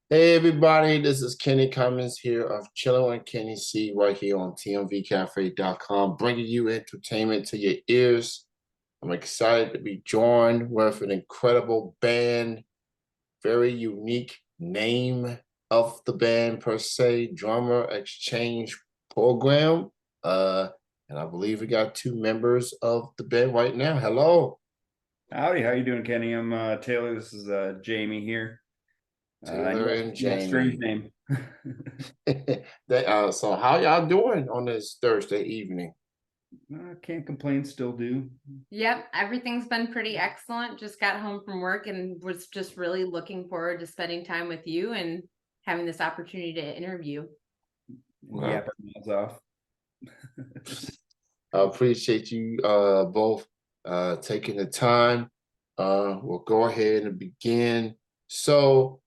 Hey everybody, this is Kenny Cummins here of Chilling with Kenny C right here on TMVCafe.com, bringing you entertainment to your ears. I'm excited to be joined with an incredible band, very unique name of the band per se, Drummer Exchange Program. Uh, and I believe we got two members of the band right now. Hello, Howdy, how you doing, Kenny? I'm Taylor. This is Jamie here. And Taylor and yeah, strange Jamie. name. So how y'all doing on this Thursday evening? Can't complain, still do. Yep, everything's been pretty excellent. Just got home from work and was just really looking forward to spending time with you and having this opportunity to interview. Well, Yep, miles off. I appreciate you both taking the time. We'll go ahead and begin. So,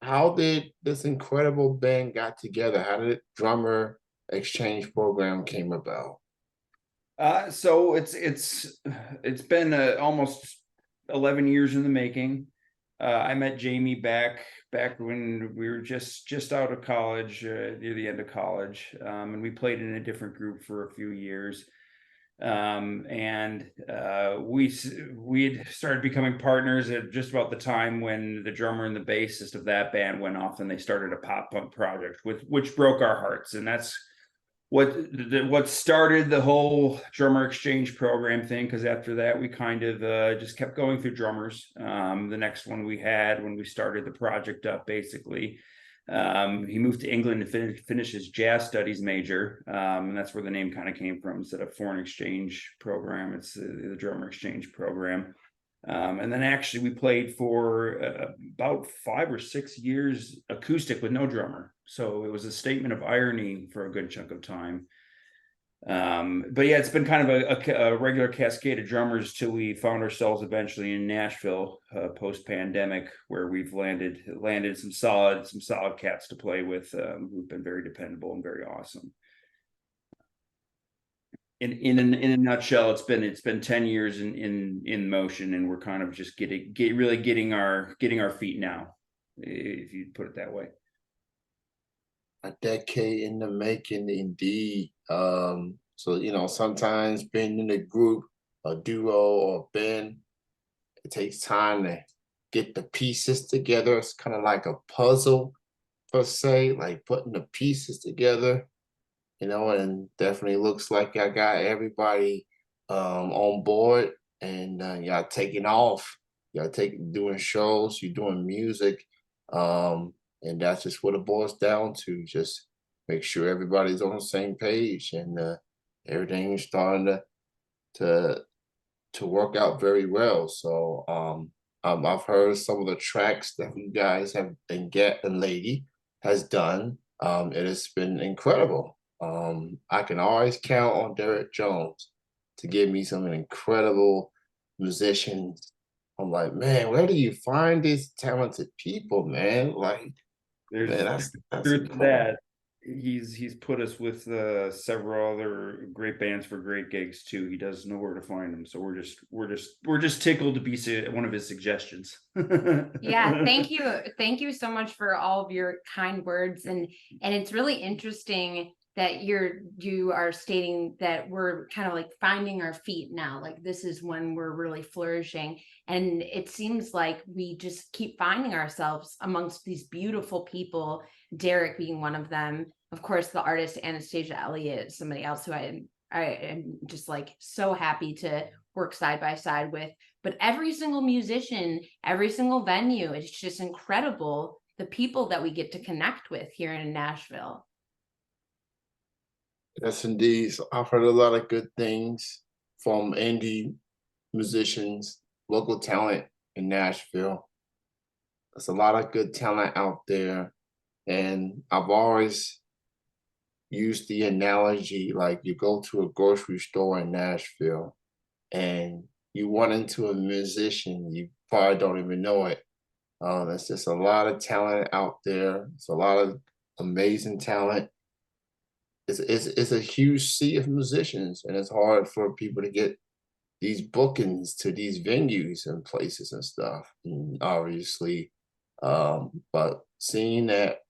how did this incredible band got together? How did drummer exchange program came about? So it's been almost 11 years in the making. I met Jamie back when we were just out of college, near the end of college, and we played in a different group for a few years. And we had started becoming partners at just about the time when the drummer and the bassist of that band went off and they started a pop punk project, which broke our hearts, and that's what started the whole drummer exchange program thing. Because after that, we kind of just kept going through drummers. The next one we had when we started the project up, basically, he moved to England to finish his jazz studies major, and that's where the name kind of came from. Instead of foreign exchange program, it's the drummer exchange program. And then actually, we played for about 5 or 6 years acoustic with no drummer. So it was a statement of irony for a good chunk of time. But yeah, it's been kind of a regular cascade of drummers till we found ourselves eventually in Nashville post pandemic, where we've landed some solid cats to play with, who've been very dependable and very awesome. In a nutshell, it's been 10 years in motion, and we're kind of just really getting our feet now, if you put it that way. A decade in the making, indeed. So sometimes being in a group, a duo, or band, it takes time to get the pieces together. It's kind of like a puzzle per se, like putting the pieces together, and definitely looks like I got everybody on board and y'all taking off. Y'all doing shows, you're doing music. And that's just what it boils down to. Just make sure everybody's on the same page and everything's starting to to work out very well. So I've heard some of the tracks that you guys have and Get and Lady has done. It has been incredible. I can always count on Derek Jones to give me some incredible musicians. I'm like, man, where do you find these talented people, man? Like, man, There's that's truth to incredible. that. He's put us with several other great bands for great gigs too. He does know where to find them, so we're just tickled to be one of his suggestions. Yeah, thank you. Thank you so much for all of your kind words, and it's really interesting that you are stating that we're kind of like finding our feet now. Like this is when we're really flourishing, and it seems like we just keep finding ourselves amongst these beautiful people, Derek being one of them. Of course, the artist Anastasia Elliott, somebody else who I am just like so happy to work side by side with. But every single musician, every single venue, it's just incredible the people that we get to connect with here in Nashville. Yes, indeed. So I've heard a lot of good things from indie musicians, local talent in Nashville. There's a lot of good talent out there. And I've always used the analogy like you go to a grocery store in Nashville and you run into a musician, you probably don't even know it. There's just a lot of talent out there. It's a lot of amazing talent. It's a huge sea of musicians, and it's hard for people to get these bookings to these venues and places and stuff. And obviously, But seeing that,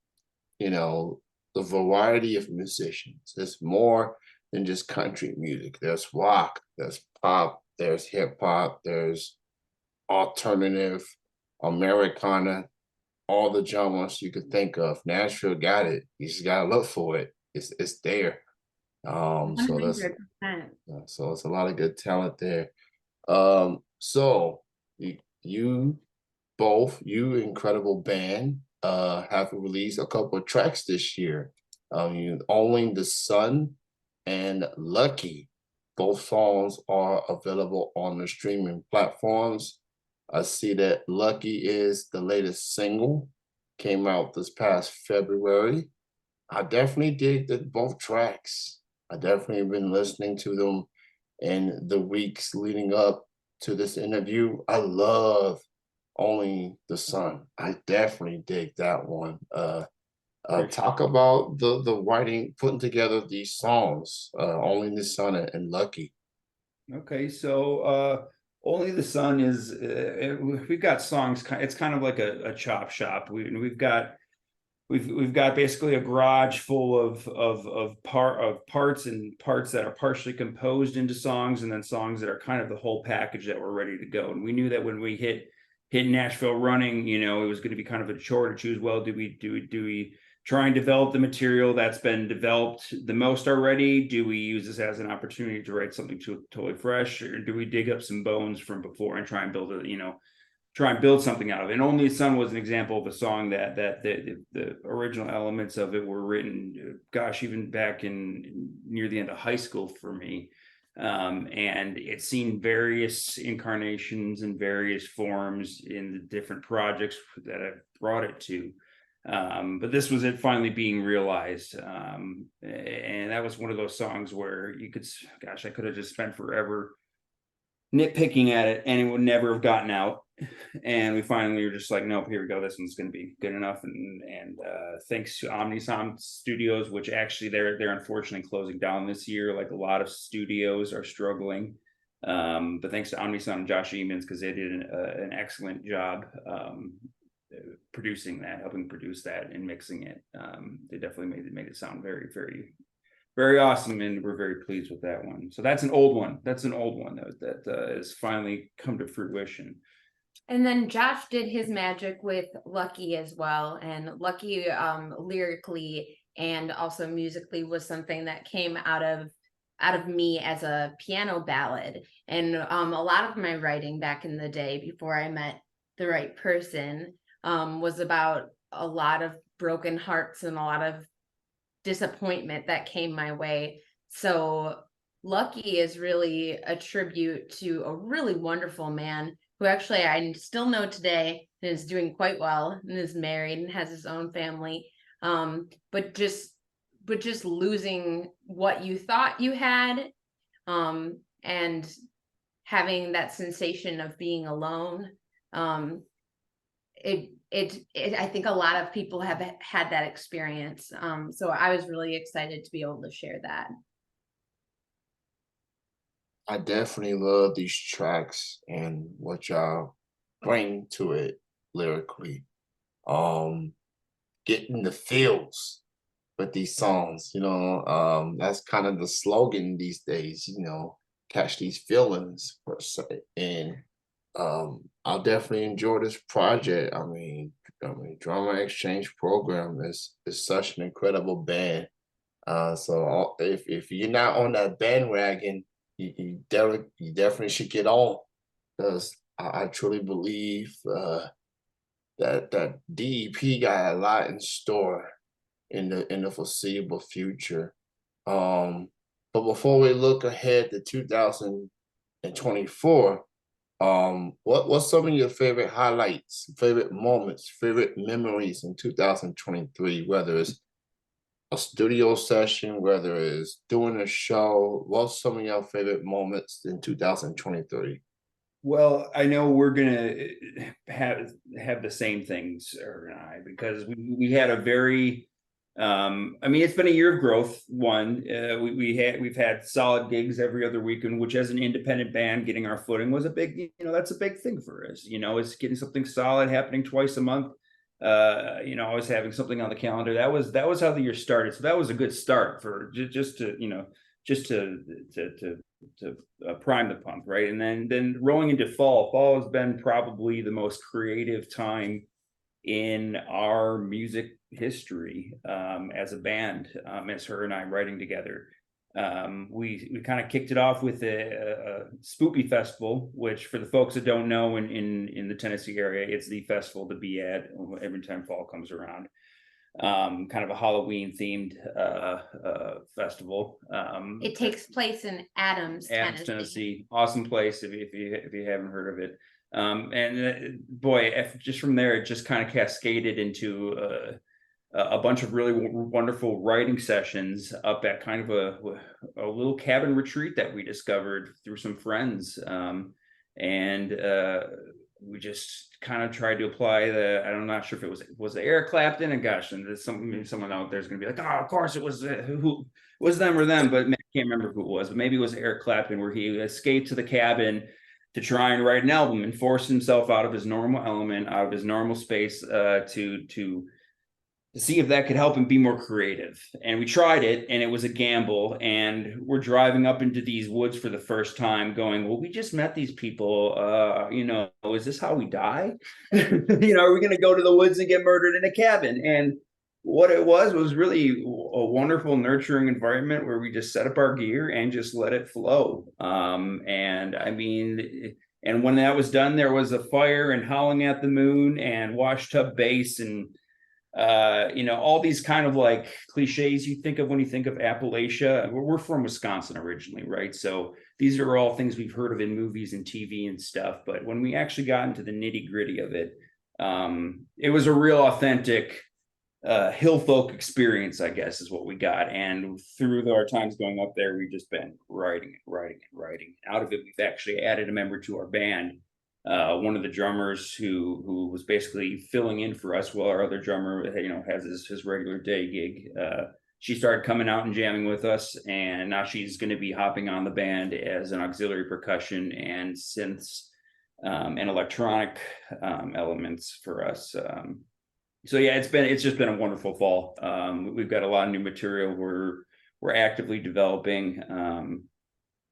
you know, the variety of musicians, it's more than just country music. There's rock, there's pop, there's hip hop, there's alternative, Americana, all the genres you could think of. Nashville got it. You just gotta look for it. It's there. So that's 100%. so it's a lot of good talent there. So you both, you incredible band, have released a couple of tracks this year. You Only the Sun and Lucky. Both songs are available on the streaming platforms. I see that Lucky is the latest single, came out this past February. I definitely dig both tracks. I definitely been listening to them in the weeks leading up to this interview. I love Only the Sun. I definitely dig that one. Talk about the writing, putting together these songs, Only the Sun and Lucky. Okay, so Only the Sun is we've got songs. It's kind of like a chop shop. We've got basically a garage full of parts and parts that are partially composed into songs, and then songs that are kind of the whole package that we're ready to go. And we knew that when we hit Nashville running, you know, it was going to be kind of a chore to choose. Well, do we try and develop the material that's been developed the most already? Do we use this as an opportunity to write something totally fresh, or do we dig up some bones from before and try and build something out of it? And Only the Sun was an example of a song that the original elements of it were written, gosh, even back in near the end of high school for me. And it's seen various incarnations and various forms in the different projects that I've brought it to. But this was it finally being realized. And that was one of those songs where I could have just spent forever nitpicking at it and it would never have gotten out. And we finally were just like, nope, here we go. This one's going to be good enough. And thanks to Omnisound Studios, which actually they're unfortunately closing down this year. Like a lot of studios are struggling. But thanks to Omnisound and Josh Emens, because they did an excellent job producing that, helping produce that and mixing it. They definitely made it sound very, very, very awesome, and we're very pleased with that one. So that's an old one. That has finally come to fruition. And then Josh did his magic with Lucky as well. And Lucky, lyrically and also musically, was something that came out of me as a piano ballad. And a lot of my writing back in the day, before I met the right person, was about a lot of broken hearts and a lot of disappointment that came my way. So Lucky is really a tribute to a really wonderful man who actually I still know today and is doing quite well and is married and has his own family. But just losing what you thought you had, and having that sensation of being alone. I think a lot of people have had that experience. So I was really excited to be able to share that. I definitely love these tracks and what y'all bring to it lyrically. Getting the feels with these songs, that's kind of the slogan these days, catch these feelings per se. And I'll definitely enjoy this project. I mean, Drama Exchange Program is such an incredible band. So if you're not on that bandwagon, you definitely should get on, because I truly believe that DEP got a lot in store in the foreseeable future. But before we look ahead to 2024, what's some of your favorite highlights, favorite moments, favorite memories in 2023, whether it's a studio session, whether it's doing a show? What's some of your favorite moments in 2023? Well, I know we're gonna have the same things, Sarah and I, because we had a very I mean, it's been a year of growth. We've had solid gigs every other weekend, which as an independent band, getting our footing was that's a big thing for us. It's getting something solid happening twice a month. always having something on the calendar. That was how the year started. So that was a good start for just to, just to prime the pump, right? And then rolling into fall has been probably the most creative time in our music history, as a band, as her and I writing together. We kind of kicked it off with a Spoopy Festival, which for the folks that don't know, in the Tennessee area, it's the festival to be at every time fall comes around. Kind of a Halloween themed festival. It takes place in Adams, Tennessee. Awesome place if you haven't heard of it. Boy, just from there, it just kind of cascaded into a bunch of really wonderful writing sessions up at kind of a little cabin retreat that we discovered through some friends. We just kind of tried to apply I'm not sure if it was the Eric Clapton, and gosh, and there's someone out there's going to be like, oh, of course it was, who was them or them, but I can't remember who it was, but maybe it was Eric Clapton, where he escaped to the cabin to try and write an album and forced himself out of his normal element, out of his normal space, to see if that could help him be more creative. And we tried it, and it was a gamble. And we're driving up into these woods for the first time going, well, we just met these people. Is this how we die? Are we going to go to the woods and get murdered in a cabin? And what it was really a wonderful, nurturing environment where we just set up our gear and just let it flow. And when that was done, there was a fire and howling at the moon and washtub bass and all these kind of like cliches you think of when you think of Appalachia. We're from Wisconsin originally, right? So these are all things we've heard of in movies and TV and stuff. But when we actually got into the nitty gritty of it, it was a real authentic hill folk experience, I guess, is what we got. And through our times going up there, we've just been writing. Out of it, we've actually added a member to our band. One of the drummers who was basically filling in for us while our other drummer, has his regular day gig. She started coming out and jamming with us, and now she's going to be hopping on the band as an auxiliary percussion and synths and electronic elements for us. So yeah, it's just been a wonderful fall. We've got a lot of new material we're actively developing.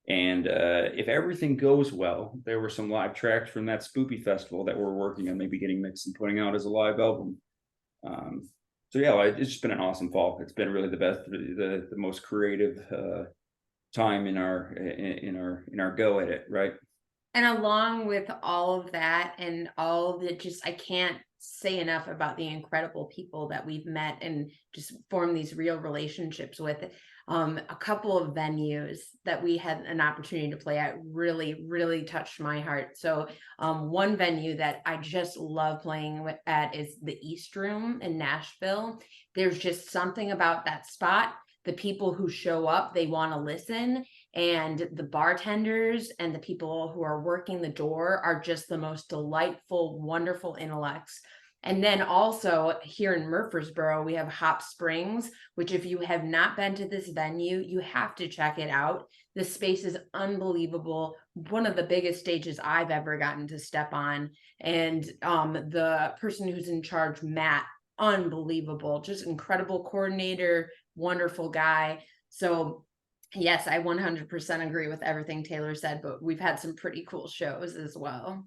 And if everything goes well, there were some live tracks from that Spoopy Festival that we're working on maybe getting mixed and putting out as a live album. So yeah, it's just been an awesome fall. It's been really the best, the most creative time in our go at it, right? And along with all of that and all the I can't say enough about the incredible people that we've met and just formed these real relationships with. A couple of venues that we had an opportunity to play at really, really touched my heart. So one venue that I just love playing at is the East Room in Nashville. There's just something about that spot. The people who show up, they want to listen. And the bartenders and the people who are working the door are just the most delightful, wonderful intellects. And then also here in Murfreesboro, we have Hop Springs, which if you have not been to this venue, you have to check it out. The space is unbelievable. One of the biggest stages I've ever gotten to step on. And the person who's in charge, Matt, unbelievable, just incredible coordinator, wonderful guy. So yes, I 100% agree with everything Taylor said, but we've had some pretty cool shows as well.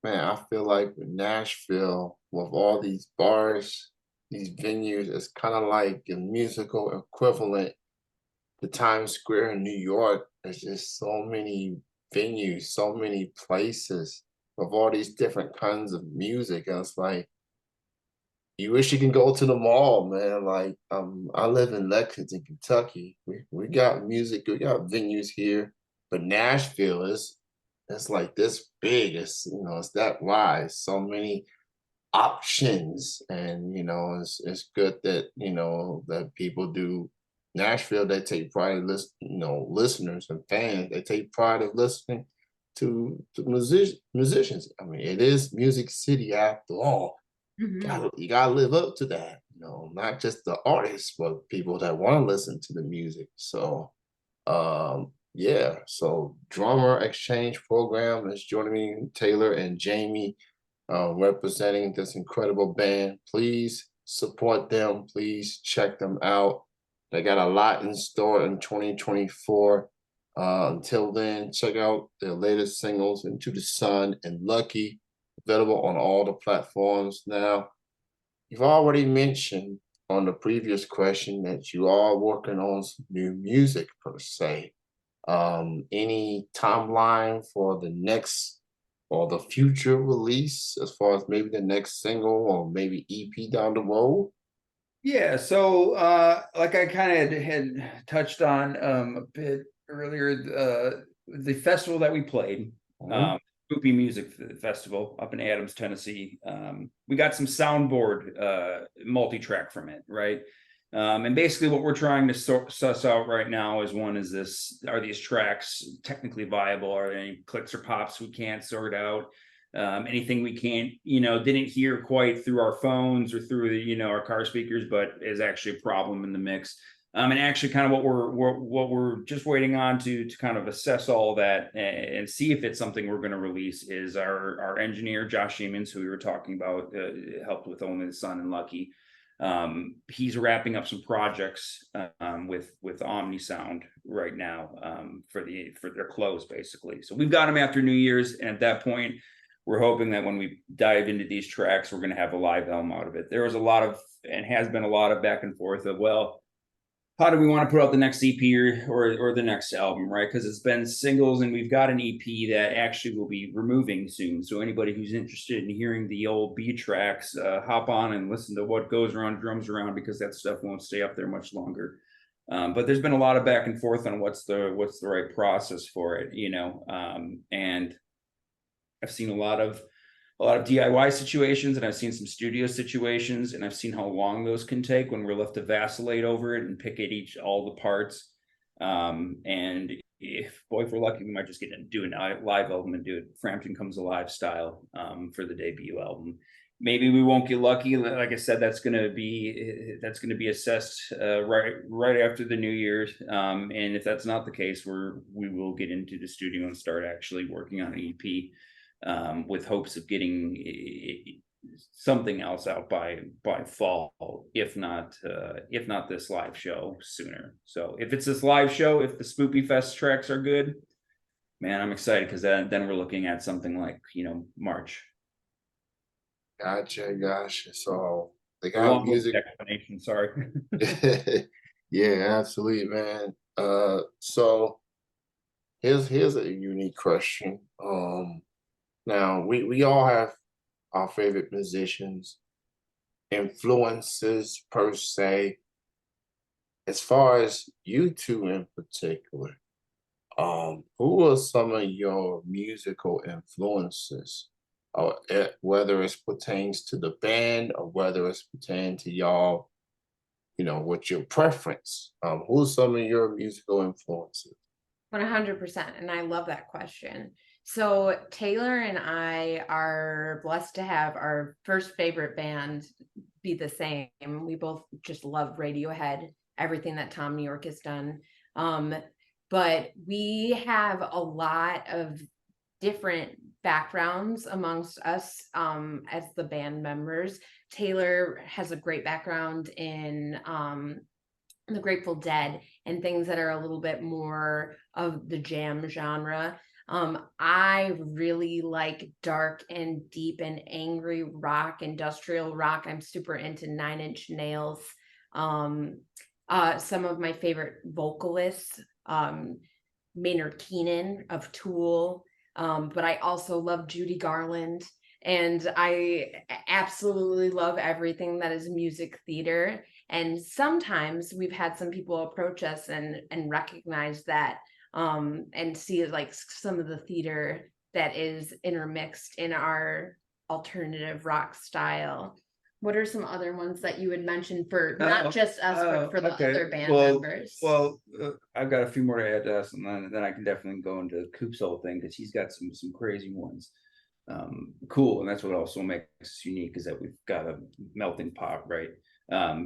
Man, I feel like with Nashville, with all these bars, these venues, it's kind of like a musical equivalent to Times Square in New York. There's just so many venues, so many places of all these different kinds of music. And it's like, you wish you can go to the mall, man. Like, I live in Lexington, Kentucky. We got music, we got venues here, but Nashville is it's like this big. It's that wide. So many options, and it's good that that people do. Nashville, they take pride in listeners and fans. They take pride in listening to musicians. I mean, it is Music City after all. You gotta live up to that, not just the artists, but people that want to listen to the music. So yeah, so drummer exchange program is joining me, Taylor and Jamie. representing this incredible band. Please support them. Please check them out. They got a lot in store in 2024. Until then, check out their latest singles, Into the Sun and Lucky, available on all the platforms now. You've already mentioned on the previous question that you are working on some new music per se. Any timeline for the next or the future release as far as maybe the next single or maybe EP down the road? Yeah, so like I kind of had touched on a bit earlier, the festival that we played, Mhm. Spoopy Music Festival up in Adams, Tennessee. We got some soundboard multi-track from it, right? And basically what we're trying to suss out right now is are these tracks technically viable? Are there any clicks or pops we can't sort out? Anything we can't, didn't hear quite through our phones or through our car speakers, but is actually a problem in the mix. And actually kind of what we're just waiting on to kind of assess all that and see if it's something we're going to release is our engineer, Josh Siemens, who we were talking about, helped with Only the Sun and Lucky. He's wrapping up some projects with Omni Sound right now for their close, basically. So we've got them after New Year's, and at that point, we're hoping that when we dive into these tracks, we're going to have a live album out of it. There was a lot of, and has been a lot of back and forth of, well, how do we want to put out the next EP or the next album, right? Because it's been singles, and we've got an EP that actually will be removing soon. So anybody who's interested in hearing the old B tracks, hop on and listen to What Goes Around Drums Around, because that stuff won't stay up there much longer. But there's been a lot of back and forth on what's the right process for it, and I've seen a lot of DIY situations, and I've seen some studio situations, and I've seen how long those can take when we're left to vacillate over it and pick at all the parts. And if we're lucky, we might just get to do a live album and do it Frampton Comes Alive style for the debut album. Maybe we won't get lucky. Like I said, that's going to be assessed right after the New Year's. And if that's not the case, we will get into the studio and start actually working on an EP. With hopes of getting something else out by fall, if not this live show sooner. So if it's this live show, if the Spoopy Fest tracks are good, man, I'm excited, because then we're looking at something like March. Gotcha. So they got Long music. explanation, sorry. Yeah, absolutely, man. So here's a unique question. Now we all have our favorite musicians, influences per se. As far as you two in particular, who are some of your musical influences? Whether it pertains to the band or whether it's pertaining to y'all, what's your preference? Who's some of your musical influences? 100%. And I love that question. So Taylor and I are blessed to have our first favorite band be the same. We both just love Radiohead, everything that Tom New York has done. But we have a lot of different backgrounds amongst us as the band members. Taylor has a great background in the Grateful Dead and things that are a little bit more of the jam genre. I really like dark and deep and angry rock, industrial rock. I'm super into Nine Inch Nails. Some of my favorite vocalists, Maynard Keenan of Tool, but I also love Judy Garland, and I absolutely love everything that is music theater. And sometimes we've had some people approach us and recognize that and see like some of the theater that is intermixed in our alternative rock style. What are some other ones that you would mention for not just us, but for the other band members? Well, I've got a few more to add to us, and then I can definitely go into Coop's whole thing, because he's got some crazy ones. Cool, and that's what also makes us unique, is that we've got a melting pot, right?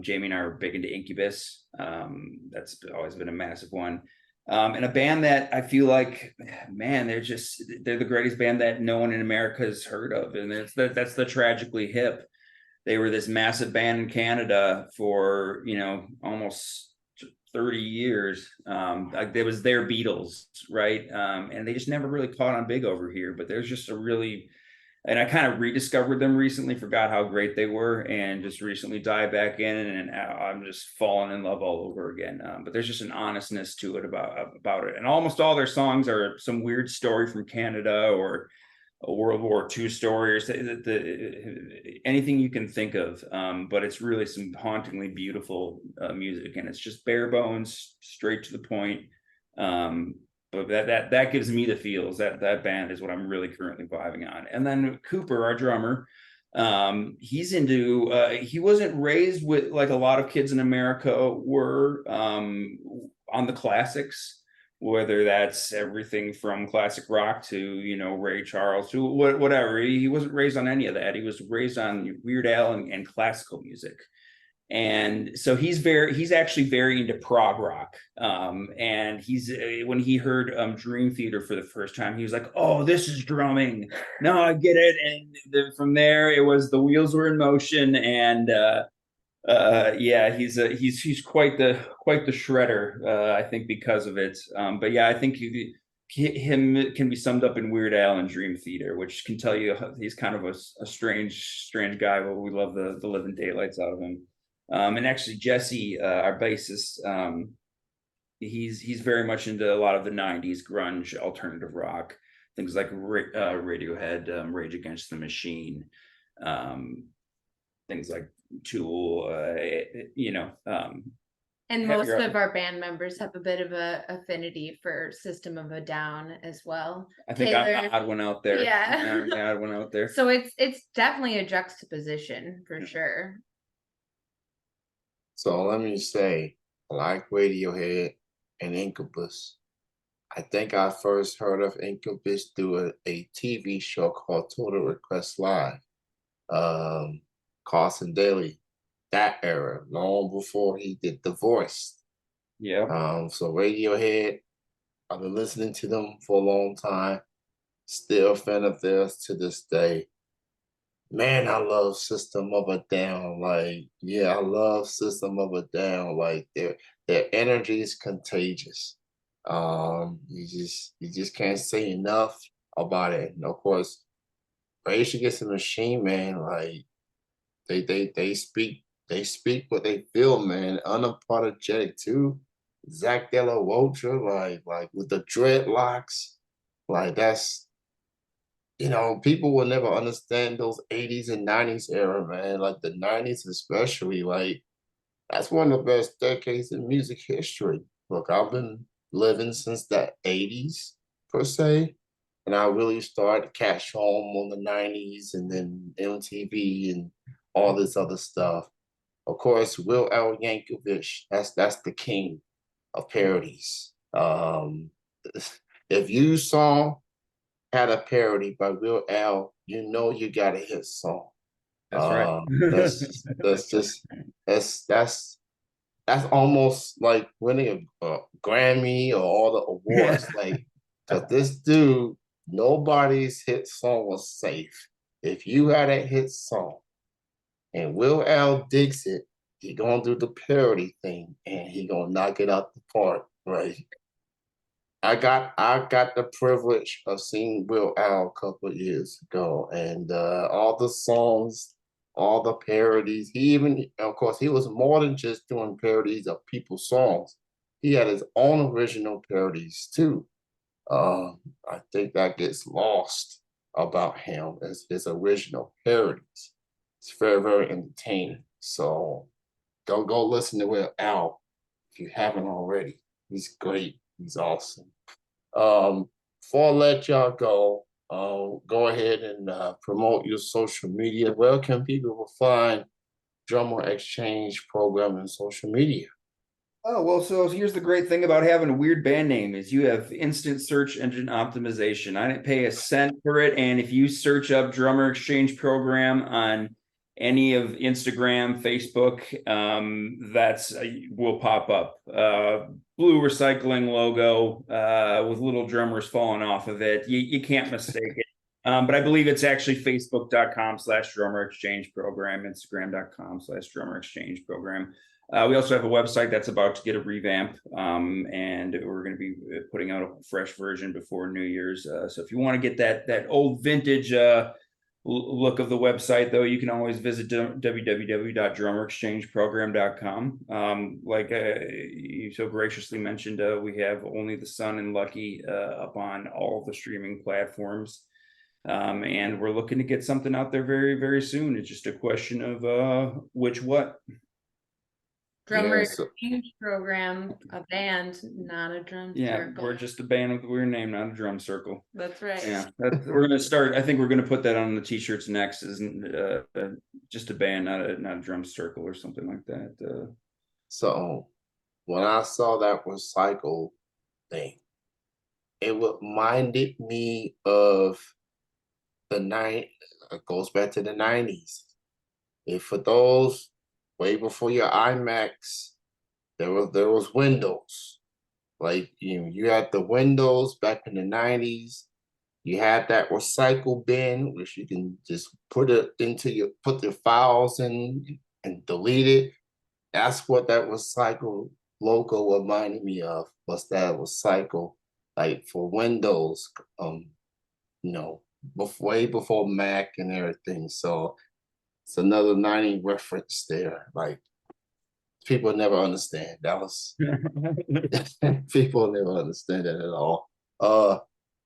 Jamie and I are big into Incubus. That's always been a massive one. And a band that I feel like, man, they're the greatest band that no one in America has heard of. And that's the Tragically Hip. They were this massive band in Canada for, almost 30 years. Like it was their Beatles, right? And they just never really caught on big over here. But there's just and I kind of rediscovered them recently, forgot how great they were, and just recently dived back in, and I'm just falling in love all over again. But there's just an honestness to it about it, and almost all their songs are some weird story from Canada or a World War II story, or anything you can think of. But it's really some hauntingly beautiful music, and it's just bare bones, straight to the point. But that gives me the feels. That band is what I'm really currently vibing on. And then Cooper, our drummer, he's into he wasn't raised with, like a lot of kids in America were, on the classics, whether that's everything from classic rock to Ray Charles, to whatever. He wasn't raised on any of that. He was raised on Weird Al and classical music. And so he's actually very into prog rock. And when he heard Dream Theater for the first time, he was like, "Oh, this is drumming. No, I get it." And from there, it was the wheels were in motion. And yeah, he's quite the shredder, I think, because of it. But yeah, I think him can be summed up in Weird Al and Dream Theater, which can tell you he's kind of a strange guy, but we love the living daylights out of him. And actually Jesse, our bassist, he's very much into a lot of the 90s grunge alternative rock, things like Radiohead, Rage Against the Machine, things like Tool, And most of our band members have a bit of a affinity for System of a Down as well. I think I'm the odd one out there. Yeah. I'm the odd one out there. So it's definitely a juxtaposition for sure. So let me say, I like Radiohead and Incubus. I think I first heard of Incubus through a TV show called Total Request Live. Carson Daly, that era, long before he did The Voice. Yeah. So Radiohead, I've been listening to them for a long time. Still a fan of theirs to this day. Man, I love System of a Down. Like, yeah, I love System of a Down. Like their energy is contagious. You just can't say enough about it. And of course, Rage Against the Machine, man, like they speak what they feel, man. Unapologetic too. Zach De La Rocha, like with the dreadlocks, like that's people will never understand those 80s and 90s era, man. Like the 90s especially, like that's one of the best decades in music history. Look, I've been living since the 80s per se, and I really started to catch on the 90s and then MTV and all this other stuff. Of course, Will Al Yankovic, that's the king of parodies. If you saw had a parody by Will Al, you got a hit song. That's right. That's almost like winning a Grammy or all the awards. Like, cause this dude, nobody's hit song was safe. If you had a hit song and Will Al digs it, he gonna do the parody thing and he gonna knock it out the park, right? I got the privilege of seeing Will Al a couple of years ago, and all the songs, all the parodies. Of course, he was more than just doing parodies of people's songs. He had his own original parodies too. I think that gets lost about him as his original parodies. It's very, very entertaining. So go listen to Will Al if you haven't already. He's great. He's awesome. Before I let y'all go ahead and promote your social media. Where can people find Drummer Exchange program and social media? Oh, well, so here's the great thing about having a weird band name is you have instant search engine optimization. I didn't pay a cent for it. And if you search up Drummer Exchange program on any of Instagram, Facebook, that's will pop up. Blue recycling logo with little drummers falling off of it. You can't mistake it. But I believe it's actually facebook.com/drummer exchange program, instagram.com/drummer exchange program. We also have a website that's about to get a revamp, and we're going to be putting out a fresh version before New Year's. So if you want to get that old vintage look of the website, though, you can always visit www.drummerexchangeprogram.com. Like you so graciously mentioned, we have Only the Sun and Lucky up on all the streaming platforms. And we're looking to get something out there very, very soon. It's just a question of which what. Drummer Yeah, so- exchange program, a band, not a drum Yeah, circle. we're just a band with a weird name, not a drum circle. That's right. Yeah, we're gonna start. I think we're gonna put that on the t-shirts next. Isn't just a band, not a drum circle or something like that. So when I saw that recycle thing, it reminded me of the it goes back to the 90s. If for those way before your IMAX, there was Windows. Like you had the Windows back in the 90s. You had that recycle bin, which you can just put the files in and delete it. That's what that recycle logo reminded me of, was that recycle, like for Windows, way before Mac and everything. So it's another 90 reference there. Like people never understand. That was people never understand that at all.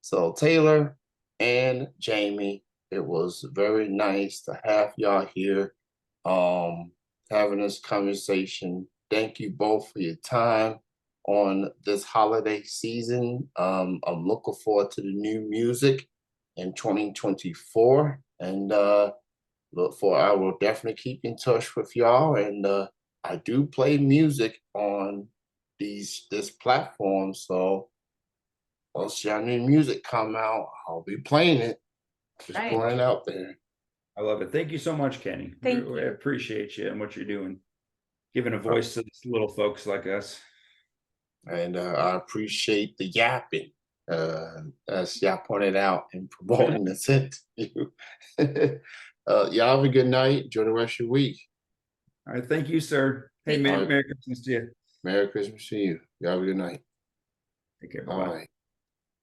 So Taylor and Jamie, it was very nice to have y'all here, having this conversation. Thank you both for your time on this holiday season. I'm looking forward to the new music in 2024, and I will definitely keep in touch with y'all. And I do play music on this platform, so once y'all new music come out, I'll be playing it. Just Right. putting it out there. I love it. Thank you so much, Kenny. Thank I you. appreciate you and what you're doing, giving a voice to these little folks like us. And I appreciate the yapping, as y'all pointed out in promoting this interview. Y'all have a good night. Enjoy the rest of your week. All right, thank you, sir. Hey, Thank man, you. Merry Christmas to you. Merry Christmas to you. Y'all have a good night. Take care. All Bye. right.